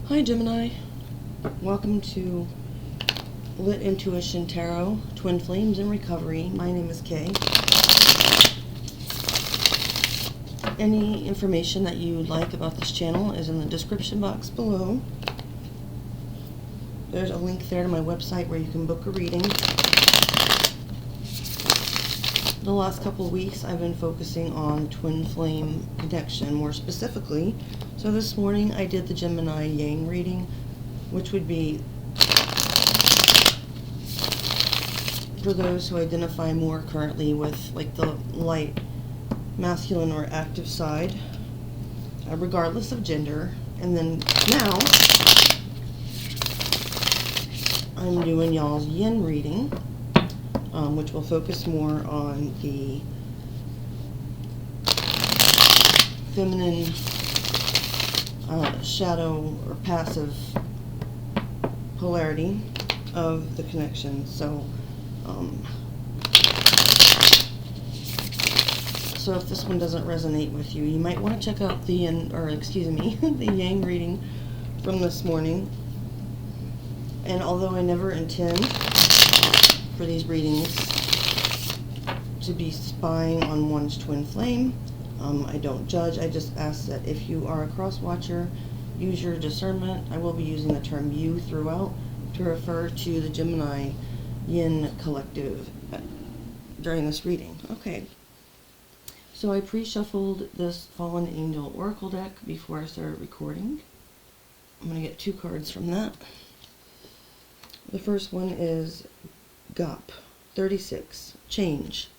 Hi Gemini, welcome to Lit Intuition Tarot, Twin Flames in Recovery. My name is Kay. Any information that you would like about this channel is in the description box below. There's a link there to my website where you can book a reading. The last couple of weeks I've been focusing on twin flame connection more specifically. So this morning I did the Gemini Yang reading, which would be for those who identify more currently with like the light masculine or active side, regardless of gender. And then now I'm doing y'all's Yin reading, which will focus more on the feminine shadow or passive polarity of the connection. So so if this one doesn't resonate with you, you might want to check out the Yin, or excuse me, the Yang reading from this morning. And although I never intend for these readings to be spying on one's twin flame, I don't judge. I just ask that if you are a cross-watcher, use your discernment. I will be using the term you throughout to refer to the Gemini Yin collective during this reading. Okay. So I pre-shuffled this Fallen Angel Oracle deck before I started recording. I'm going to get two cards from that. The first one is GOP 36, Change,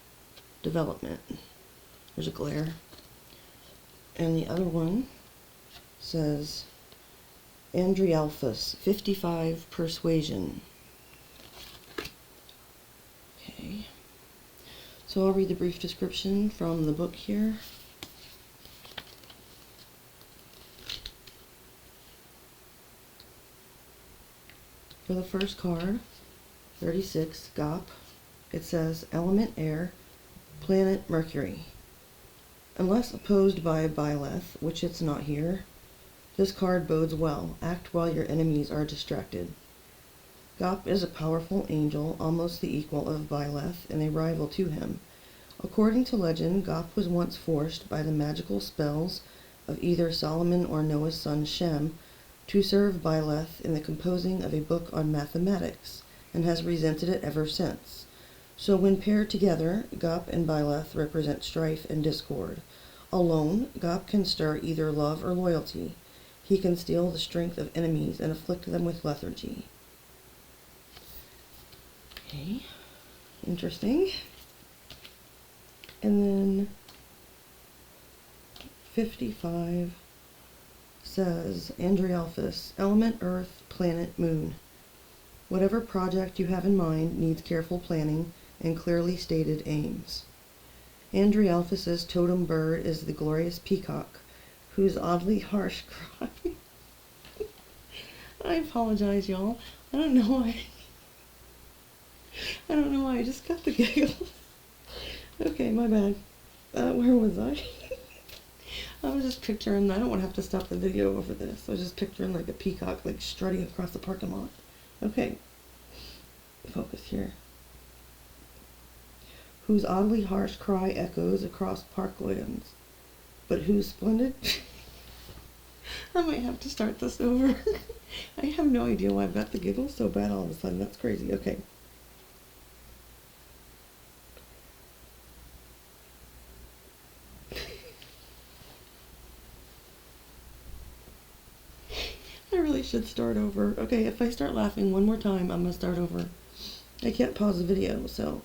Development. There's a glare. And the other one says Andrialphus 55, Persuasion. Okay. So I'll read the brief description from the book here. For the first card, 36, GOP, it says Element Air, Planet Mercury. Unless opposed by Byleth, which it's not here, this card bodes well. Act while your enemies are distracted. GOP is a powerful angel, almost the equal of Byleth, and a rival to him. According to legend, GOP was once forced by the magical spells of either Solomon or Noah's son Shem to serve Byleth in the composing of a book on mathematics, and has resented it ever since. So when paired together, GOP and Byleth represent strife and discord. Alone, GOP can stir either love or loyalty. He can steal the strength of enemies and afflict them with lethargy. Okay, interesting. And then 55 says Andrialphus, Element Earth, Planet Moon. Whatever project you have in mind needs careful planning and clearly stated aims. Andrialphus's totem bird is the glorious peacock, whose oddly harsh cry. I apologize, y'all. I don't know why I just got the giggles. Okay, my bad. Where was I? I was just picturing, I don't want to have to stop the video over this. I was just picturing like a peacock like strutting across the parking lot. Okay. Focus here. Whose oddly harsh cry echoes across parklands, but whose splendid... I might have to start this over. I have no idea why I've got the giggles so bad all of a sudden. That's crazy. Okay. I really should start over. Okay, if I start laughing one more time, I'm going to start over. I can't pause the video, so...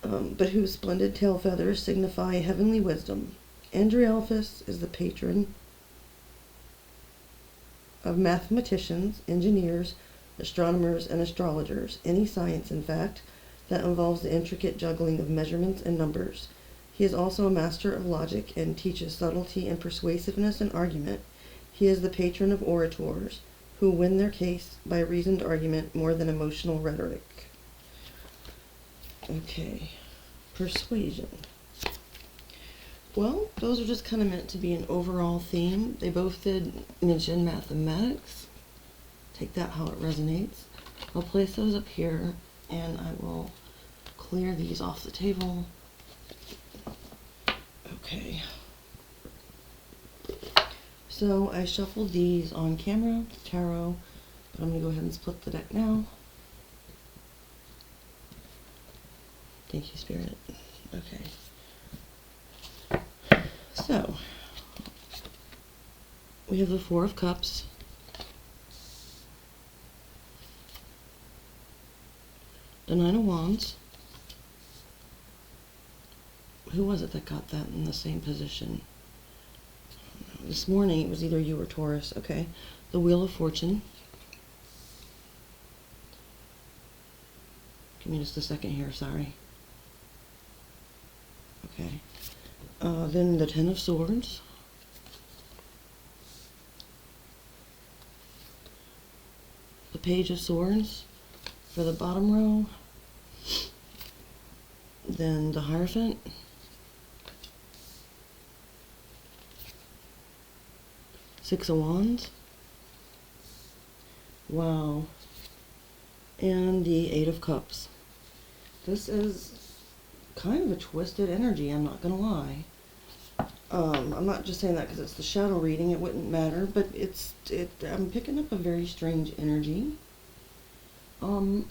but whose splendid tail feathers signify heavenly wisdom. Andrialphus is the patron of mathematicians, engineers, astronomers, and astrologers. Any science, in fact, that involves the intricate juggling of measurements and numbers. He is also a master of logic and teaches subtlety and persuasiveness in argument. He is the patron of orators, who win their case by reasoned argument more than emotional rhetoric. Okay, persuasion. Well, those are just kind of meant to be an overall theme. They both did mention mathematics. Take that how it resonates. I'll place those up here, and I will clear these off the table. Okay. So I shuffled these on camera, tarot, but I'm going to go ahead and split the deck now. Thank you, Spirit. Okay. So, we have the Four of Cups, the Nine of Wands. Who was it that got that in the same position? This morning it was either you or Taurus. Okay. The Wheel of Fortune. Give me just a second here, sorry. Okay. Then the Ten of Swords. The Page of Swords for the bottom row. Then the Hierophant. Six of Wands. Wow. And the Eight of Cups. This is kind of a twisted energy, I'm not gonna lie. I'm not just saying that because it's the shadow reading, it wouldn't matter, but I'm picking up a very strange energy. So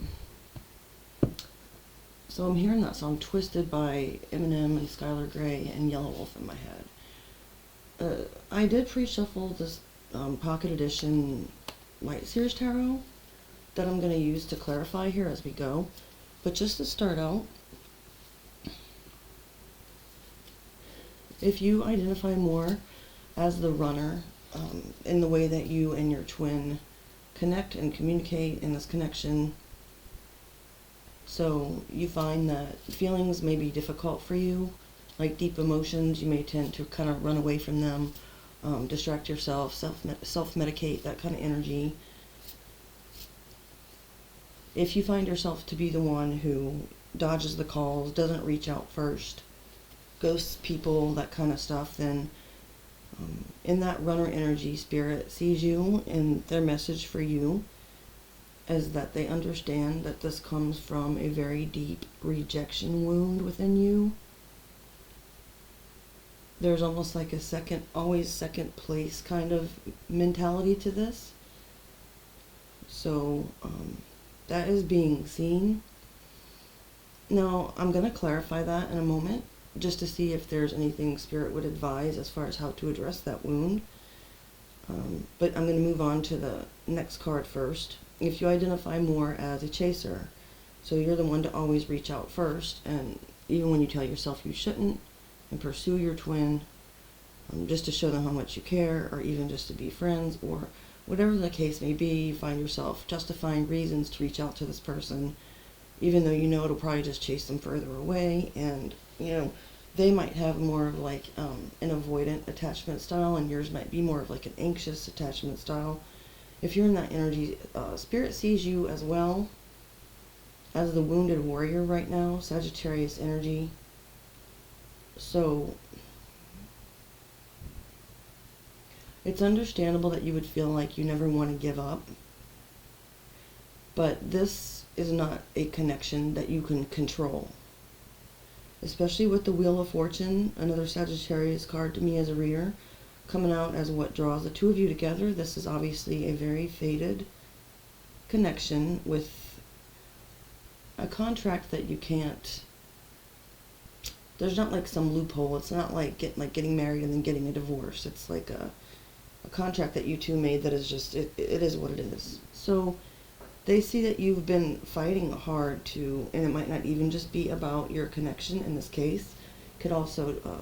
I'm hearing that song Twisted by Eminem and Skylar Grey and Yellow Wolf in my head. I did pre-shuffle this Pocket Edition Light Series Tarot that I'm going to use to clarify here as we go. But just to start out, if you identify more as the runner in the way that you and your twin connect and communicate in this connection, so you find that feelings may be difficult for you, like deep emotions, you may tend to kind of run away from them, distract yourself, self-medicate, that kind of energy. If you find yourself to be the one who dodges the calls, doesn't reach out first, ghosts people, that kind of stuff, then in that runner energy, Spirit sees you, and their message for you is that they understand that this comes from a very deep rejection wound within you. There's almost like a always second place kind of mentality to this. So that is being seen. Now, I'm going to clarify that in a moment, just to see if there's anything Spirit would advise as far as how to address that wound. But I'm going to move on to the next card first. If you identify more as a chaser, so you're the one to always reach out first, and even when you tell yourself you shouldn't, and pursue your twin, just to show them how much you care, or even just to be friends, or whatever the case may be, you find yourself justifying reasons to reach out to this person, even though you know it'll probably just chase them further away, and they might have more of like an avoidant attachment style, and yours might be more of like an anxious attachment style. If you're in that energy, Spirit sees you as well as the wounded warrior right now, Sagittarius energy. So it's understandable that you would feel like you never want to give up, but this is not a connection that you can control. Especially with the Wheel of Fortune, another Sagittarius card to me as a reader, coming out as what draws the two of you together. This is obviously a very fated connection with a contract that you can't, there's not like some loophole. It's not like getting married and then getting a divorce. It's like a contract that you two made that is just, it is what it is. So they see that you've been fighting hard to, and it might not even just be about your connection in this case. Could also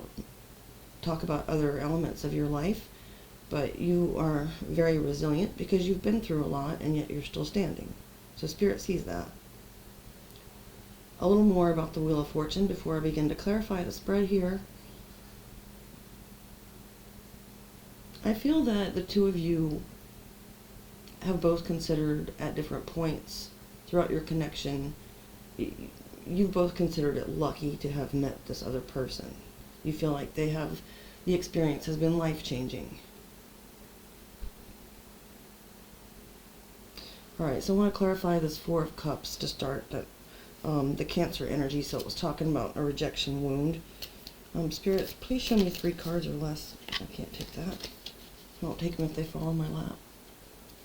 talk about other elements of your life, but you are very resilient because you've been through a lot, and yet you're still standing. So Spirit sees that. A little more about the Wheel of Fortune before I begin to clarify the spread here. I feel that the two of you have both considered at different points throughout your connection, you've both considered it lucky to have met this other person. You feel like the experience has been life-changing. Alright, so I want to clarify this Four of Cups to start, that the Cancer energy. So it was talking about a rejection wound. Spirit, please show me 3 cards or less. I can't take that. I won't take them if they fall on my lap.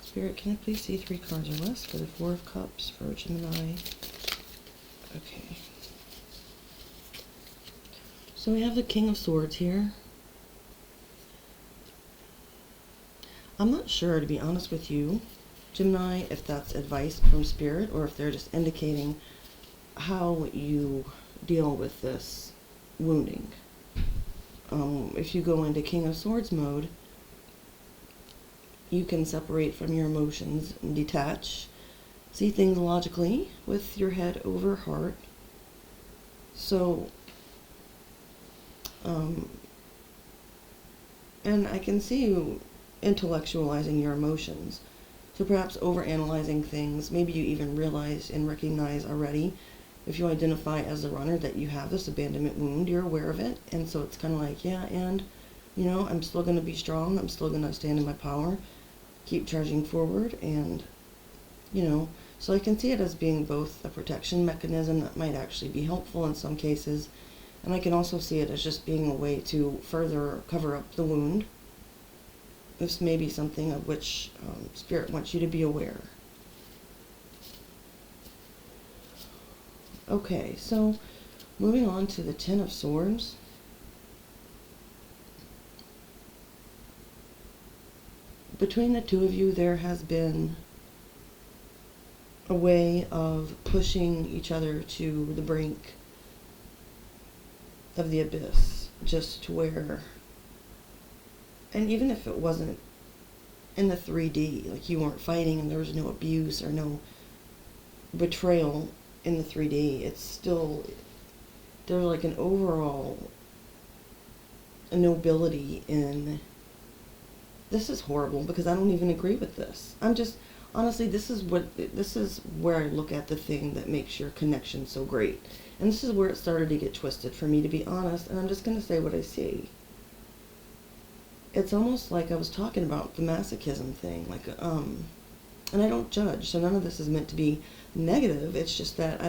Spirit, can I please see 3 cards or less for the Four of Cups for Gemini? Okay. So we have the King of Swords here. I'm not sure, to be honest with you, Gemini, if that's advice from Spirit or if they're just indicating how you deal with this wounding. If you go into King of Swords mode, you can separate from your emotions and detach, see things logically with your head over heart. So, and I can see you intellectualizing your emotions. So perhaps overanalyzing things. Maybe you even realize and recognize already, if you identify as the runner, that you have this abandonment wound. You're aware of it, and so it's kind of like, yeah, and you know, I'm still going to be strong. I'm still going to stand in my power, keep charging forward, and you know, so I can see it as being both a protection mechanism that might actually be helpful in some cases, and I can also see it as just being a way to further cover up the wound. This may be something of which Spirit wants you to be aware. Okay, so moving on to the Ten of Swords. Between the two of you, there has been a way of pushing each other to the brink of the abyss, just to where, and even if it wasn't in the 3D, like you weren't fighting and there was no abuse or no betrayal in the 3D, it's still, there's like an overall nobility in, this is horrible because I don't even agree with this. I'm just, honestly, this is where I look at the thing that makes your connection so great. And this is where it started to get twisted for me, to be honest, and I'm just going to say what I see. It's almost like I was talking about the masochism thing, like, and I don't judge, so none of this is meant to be negative. It's just that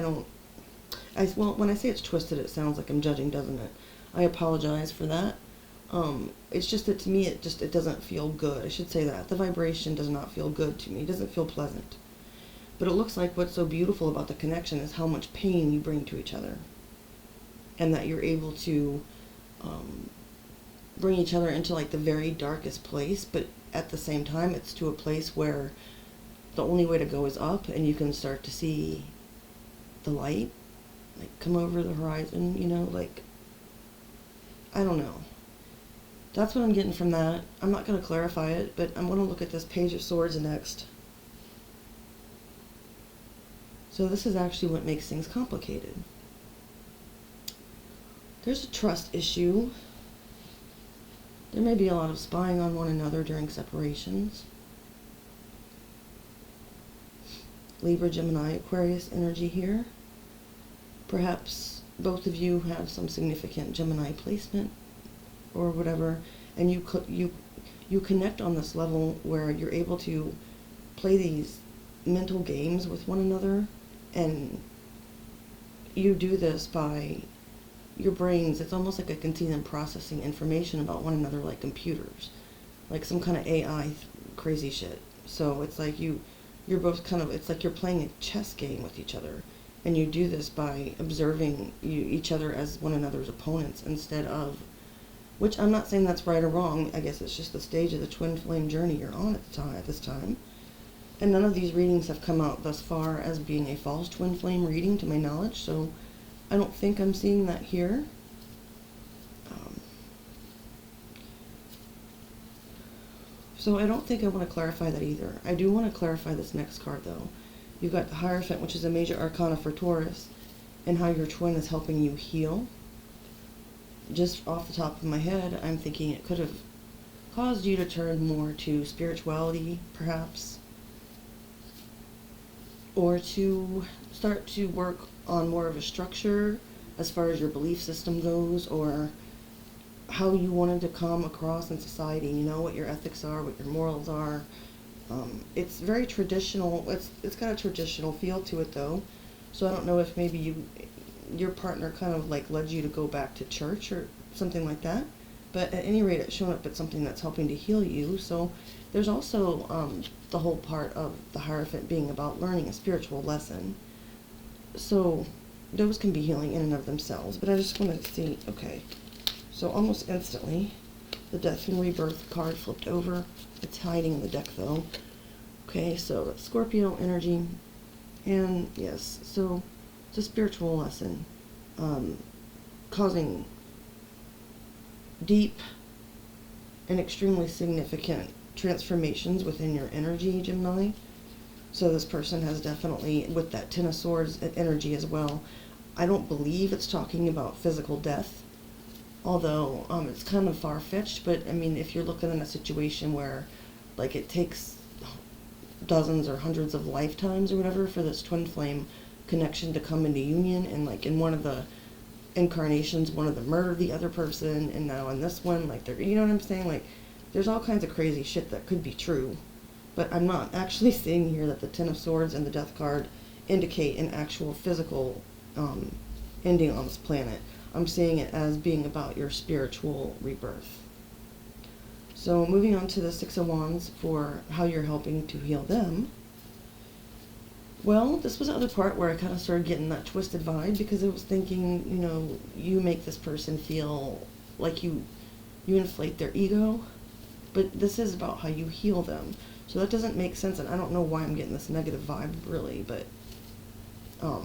well, when I say it's twisted, it sounds like I'm judging, doesn't it? I apologize for that. It's just that to me, it doesn't feel good. I should say that. The vibration does not feel good to me. It doesn't feel pleasant. But it looks like what's so beautiful about the connection is how much pain you bring to each other. And that you're able to bring each other into like the very darkest place, but at the same time, it's to a place where the only way to go is up, and you can start to see the light, like, come over the horizon, you know, like, I don't know. That's what I'm getting from that. I'm not going to clarify it, but I'm going to look at this Page of Swords next. So this is actually what makes things complicated. There's a trust issue. There may be a lot of spying on one another during separations. Libra, Gemini, Aquarius energy here. Perhaps both of you have some significant Gemini placement or whatever, and you connect on this level where you're able to play these mental games with one another, and you do this by your brains. It's almost like I can see them processing information about one another like computers, like some kind of AI crazy shit. So it's like you're both kind of, it's like you're playing a chess game with each other, and you do this by observing each other as one another's opponents instead of, which I'm not saying that's right or wrong. I guess it's just the stage of the twin flame journey you're on at this time. And none of these readings have come out thus far as being a false twin flame reading to my knowledge, so I don't think I'm seeing that here. So I don't think I want to clarify that either. I do want to clarify this next card, though. You've got the Hierophant, which is a major arcana for Taurus, and how your twin is helping you heal. Just off the top of my head, I'm thinking it could have caused you to turn more to spirituality, perhaps, or to start to work on more of a structure as far as your belief system goes, or how you wanted to come across in society, you know, what your ethics are, what your morals are. It's very traditional. It's got a traditional feel to it, though. So I don't know if maybe your partner kind of like led you to go back to church or something like that. But at any rate, it's showing up as something that's helping to heal you. So there's also the whole part of the Hierophant being about learning a spiritual lesson. So those can be healing in and of themselves. But I just wanted to see, okay, so almost instantly, the Death and Rebirth card flipped over. It's hiding in the deck, though. Okay, so that's Scorpio energy. And yes, so it's a spiritual lesson, causing deep and extremely significant transformations within your energy, Gemini. So this person has definitely, with that Ten of Swords energy as well, I don't believe it's talking about physical death, although it's kind of far-fetched. But I mean, if you're looking in a situation where like it takes dozens or hundreds of lifetimes or whatever for this twin flame connection to come into union, and like in one of the incarnations, one of them murdered the other person, and now in this one, like they're, you know what I'm saying? Like, there's all kinds of crazy shit that could be true. But I'm not actually seeing here that the Ten of Swords and the Death card indicate an actual physical ending on this planet. I'm seeing it as being about your spiritual rebirth. So moving on to the Six of Wands for how you're helping to heal them. Well, this was the other part where I kind of started getting that twisted vibe, because I was thinking, you know, you make this person feel like you inflate their ego, but this is about how you heal them. So that doesn't make sense, and I don't know why I'm getting this negative vibe, really, but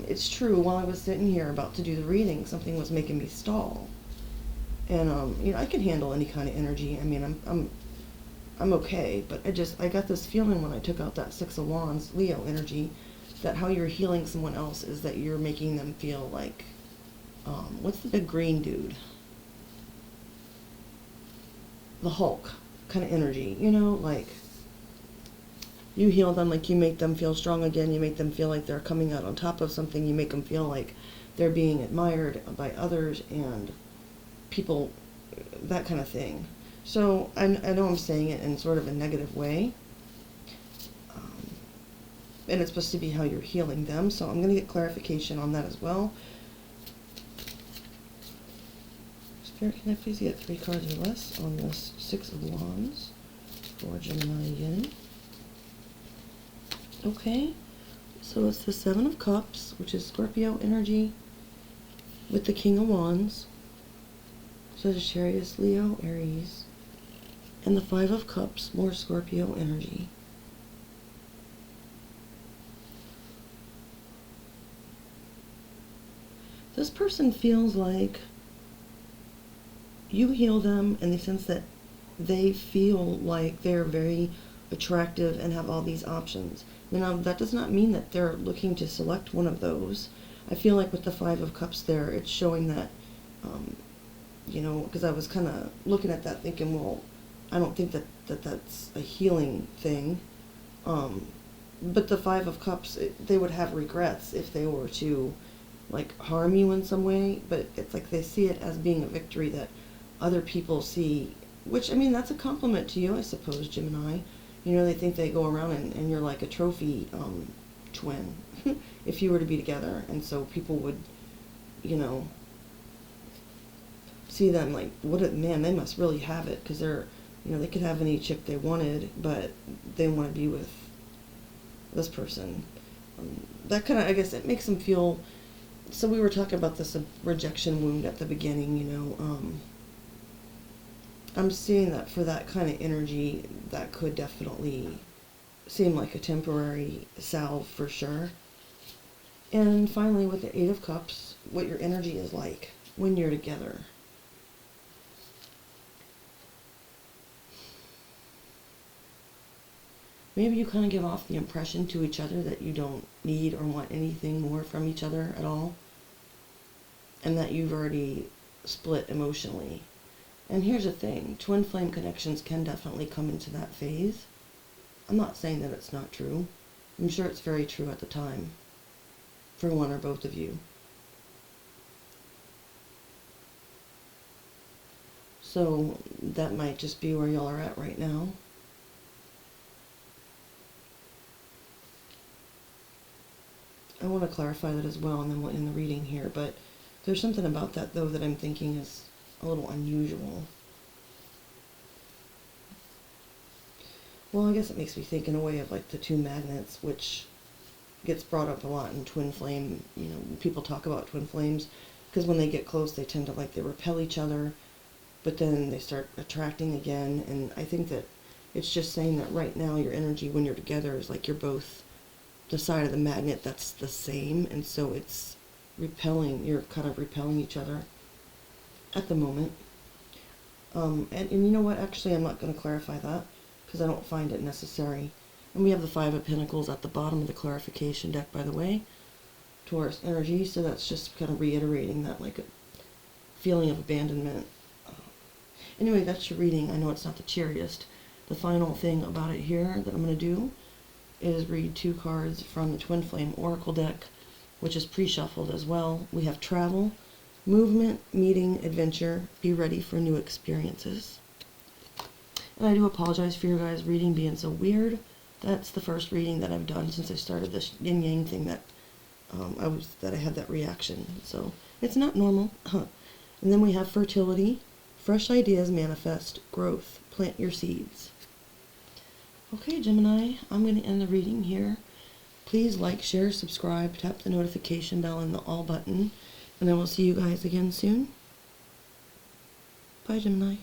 it's true. While I was sitting here about to do the reading, something was making me stall. And, you know, I can handle any kind of energy. I mean, I'm okay, but I got this feeling when I took out that Six of Wands, Leo energy, that how you're healing someone else is that you're making them feel like, what's the big green dude? The Hulk kind of energy, you know, like, you heal them, like you make them feel strong again, you make them feel like they're coming out on top of something, you make them feel like they're being admired by others and people, that kind of thing. So I know I'm saying it in sort of a negative way, and it's supposed to be how you're healing them, so I'm going to get clarification on that as well. Spirit, can I please get 3 cards or less on this Six of Wands for Gemini Yin? Okay, so it's the Seven of Cups, which is Scorpio energy, with the King of Wands, Sagittarius, Leo, Aries, and the Five of Cups, more Scorpio energy. This person feels like you heal them in the sense that they feel like they're very attractive and have all these options. Now, that does not mean that they're looking to select one of those. I feel like with the Five of Cups there, it's showing that, you know, because I was kind of looking at that thinking, well, I don't think that's a healing thing. But the Five of Cups, they would have regrets if they were to, like, harm you in some way, but it's like they see it as being a victory that other people see, which, I mean, that's a compliment to you, I suppose, Gemini. You know, they think they go around and you're like a trophy twin if you were to be together, and so people would, you know, see them like, man, they must really have it, because they're, you know, they could have any chick they wanted, but they want to be with this person. That kind of, I guess, it makes them feel. So we were talking about this rejection wound at the beginning, you know. I'm seeing that for that kind of energy, that could definitely seem like a temporary salve for sure. And finally, with the Eight of Cups, what your energy is like when you're together. Maybe you kind of give off the impression to each other that you don't need or want anything more from each other at all, and that you've already split emotionally. And here's the thing, twin flame connections can definitely come into that phase. I'm not saying that it's not true. I'm sure it's very true at the time, for one or both of you. So that might just be where y'all are at right now. I want to clarify that as well, and then we'll end the reading here, but there's something about that, though, that I'm thinking is a little unusual. Well, I guess it makes me think in a way of like the two magnets, which gets brought up a lot in twin flame. You know, people talk about twin flames, because when they get close, they tend to like, they repel each other, but then they start attracting again, and I think that it's just saying that right now your energy when you're together is like you're both the side of the magnet that's the same, and so it's repelling, you're kind of repelling each other at the moment. And you know what, actually I'm not going to clarify that because I don't find it necessary. And we have the Five of Pentacles at the bottom of the clarification deck, by the way, Taurus energy, so that's just kind of reiterating that like a feeling of abandonment. Anyway, that's your reading. I know it's not the cheeriest. The final thing about it here that I'm going to do is read 2 cards from the Twin Flame Oracle deck, which is pre-shuffled as well. We have travel, movement, meeting, adventure, be ready for new experiences. And I do apologize for your guys' reading being so weird. That's the first reading that I've done since I started this yin-yang thing that I had that reaction. So it's not normal. And then we have fertility, fresh ideas manifest, growth, plant your seeds. Okay, Gemini, I'm going to end the reading here. Please like, share, subscribe, tap the notification bell and the all button, and I will see you guys again soon. Bye, Gemini.